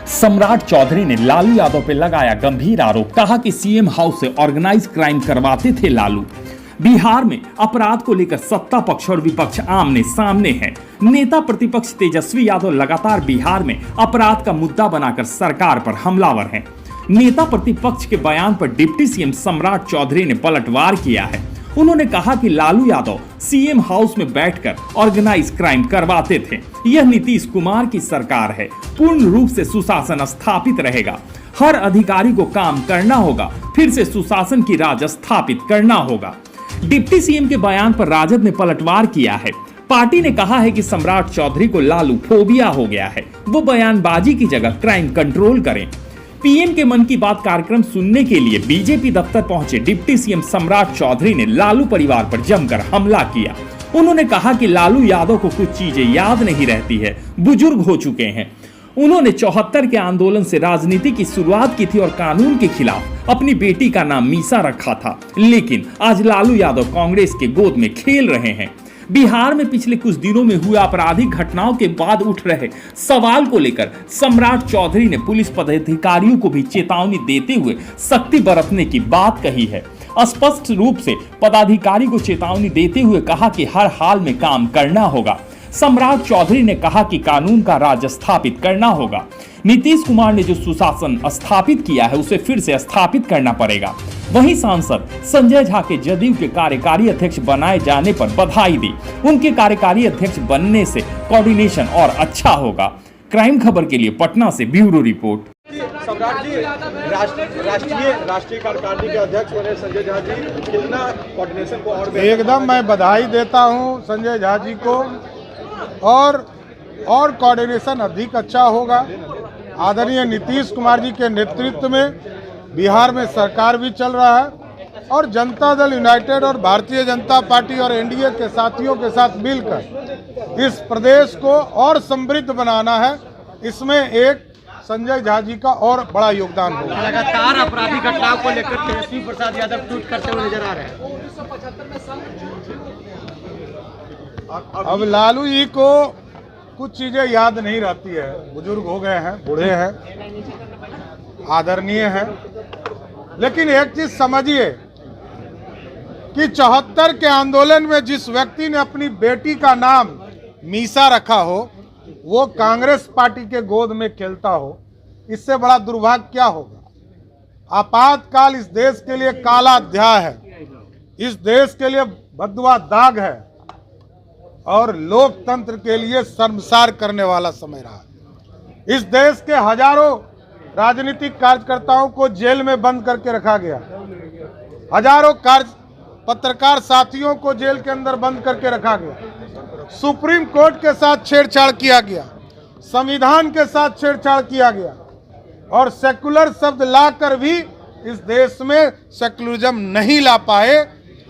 सम्राट चौधरी ने लालू यादव पर लगाया गंभीर आरोप, कहा कि सीएम हाउस से ऑर्गेनाइज क्राइम करवाते थे लालू। बिहार में अपराध को लेकर सत्ता पक्ष और विपक्ष आमने सामने हैं। नेता प्रतिपक्ष तेजस्वी यादव लगातार बिहार में अपराध का मुद्दा बनाकर सरकार पर हमलावर हैं। नेता प्रतिपक्ष के बयान पर डिप्टी सीएम सम्राट चौधरी ने पलटवार किया है। उन्होंने कहा कि लालू यादव सीएम हाउस में बैठकर ऑर्गेनाइज क्राइम करवाते थे। यह नीतीश कुमार की सरकार है, पूर्ण रूप से सुशासन स्थापित रहेगा। हर अधिकारी को काम करना होगा, फिर से सुशासन की राज स्थापित करना होगा। डिप्टी सीएम के बयान पर राजद ने पलटवार किया है। पार्टी ने कहा है कि सम्राट चौधरी को लालू फोबिया हो गया है, वो बयानबाजी की जगह क्राइम कंट्रोल करें। पीएम के मन की बात कार्यक्रम सुनने के लिए बीजेपी दफ्तर पहुंचे डिप्टी सीएम सम्राट चौधरी ने लालू परिवार पर जमकर हमला किया। उन्होंने कहा कि लालू यादव को कुछ चीजें याद नहीं रहती है, बुजुर्ग हो चुके हैं। उन्होंने 74 के आंदोलन से राजनीति की शुरुआत की थी और कानून के खिलाफ अपनी बेटी का नाम मीसा रखा था, लेकिन आज लालू यादव कांग्रेस के गोद में खेल रहे हैं। बिहार में पिछले कुछ दिनों में हुए आपराधिक घटनाओं के बाद उठ रहे सवाल को लेकर सम्राट चौधरी ने पुलिस पदाधिकारियों को भी चेतावनी देते हुए सख्ती बरतने की बात कही है। स्पष्ट रूप से पदाधिकारी को चेतावनी देते हुए कहा कि हर हाल में काम करना होगा। सम्राट चौधरी ने कहा कि कानून का राज स्थापित करना होगा। नीतीश कुमार ने जो सुशासन स्थापित किया है उसे फिर से स्थापित करना पड़ेगा। वहीं सांसद संजय झा के जदयू के कार्यकारी अध्यक्ष बनाए जाने पर बधाई दी। उनके कार्यकारी अध्यक्ष बनने से कोऑर्डिनेशन और अच्छा होगा। क्राइम खबर के लिए पटना से ब्यूरो रिपोर्ट। सम्राट जी, राष्ट्रीय कार्यकारिणी के अध्यक्ष बने संजय झा जी, कितना कोऑर्डिनेशन को और एकदम मैं बधाई देता हूं संजय झा जी को, और कोऑर्डिनेशन अधिक अच्छा होगा। आदरणीय नीतीश कुमार जी के नेतृत्व में बिहार में सरकार भी चल रहा है और जनता दल यूनाइटेड और भारतीय जनता पार्टी और एनडीए के साथियों के साथ मिलकर इस प्रदेश को और समृद्ध बनाना है। इसमें एक संजय झा जी का और बड़ा योगदान होगा। लगातार आपराधिक घटनाओं को लेकर तेजस्वी प्रसाद यादव ट्वीट करते हुए नजर आ रहे हैं। अब लालू जी को कुछ चीजें याद नहीं रहती है, बुजुर्ग हो गए हैं, बूढ़े हैं, आदरणीय हैं, लेकिन एक चीज समझिए कि 74 के आंदोलन में जिस व्यक्ति ने अपनी बेटी का नाम मीसा रखा हो वो कांग्रेस पार्टी के गोद में खेलता हो, इससे बड़ा दुर्भाग्य क्या होगा। आपातकाल इस देश के लिए काला अध्याय है, इस देश के लिए बददुआ दाग है और लोकतंत्र के लिए शर्मसार करने वाला समय रहा है। इस देश के हजारों राजनीतिक कार्यकर्ताओं को जेल में बंद करके रखा गया, हजारों पत्रकार साथियों को जेल के अंदर बंद करके रखा गया, सुप्रीम कोर्ट के साथ छेड़छाड़ किया गया, संविधान के साथ छेड़छाड़ किया गया और सेकुलर शब्द लाकर भी इस देश में सेकुलरिज्म नहीं ला पाए,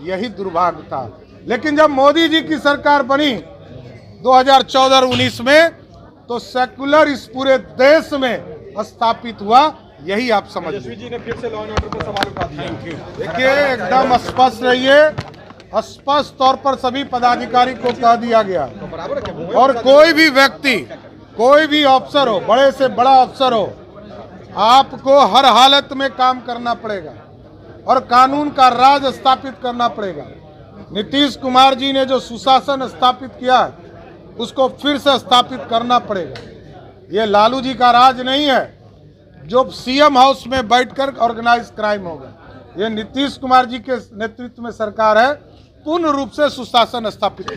यही दुर्भाग्य था। लेकिन जब मोदी जी की सरकार बनी 2014-19 में तो सेकुलर इस पूरे देश में स्थापित हुआ, यही आप समझ लीजिए। जी ने फिर से लॉ एंड ऑर्डर पर सवाल उठा दिया। देखिए एकदम स्पष्ट रहिए, स्पष्ट तौर पर सभी पदाधिकारी को कह दिया गया और कोई भी व्यक्ति, कोई भी अफसर हो, बड़े से बड़ा अफसर हो, आपको हर हालत में काम करना पड़ेगा और कानून का राज स्थापित करना पड़ेगा। नीतीश कुमार जी ने जो सुशासन स्थापित किया है उसको फिर से स्थापित करना पड़ेगा। ये लालू जी का राज नहीं है जो सीएम हाउस में बैठकर ऑर्गेनाइज क्राइम होगा। ये नीतीश कुमार जी के नेतृत्व में सरकार है, पूर्ण रूप से सुशासन स्थापित किया।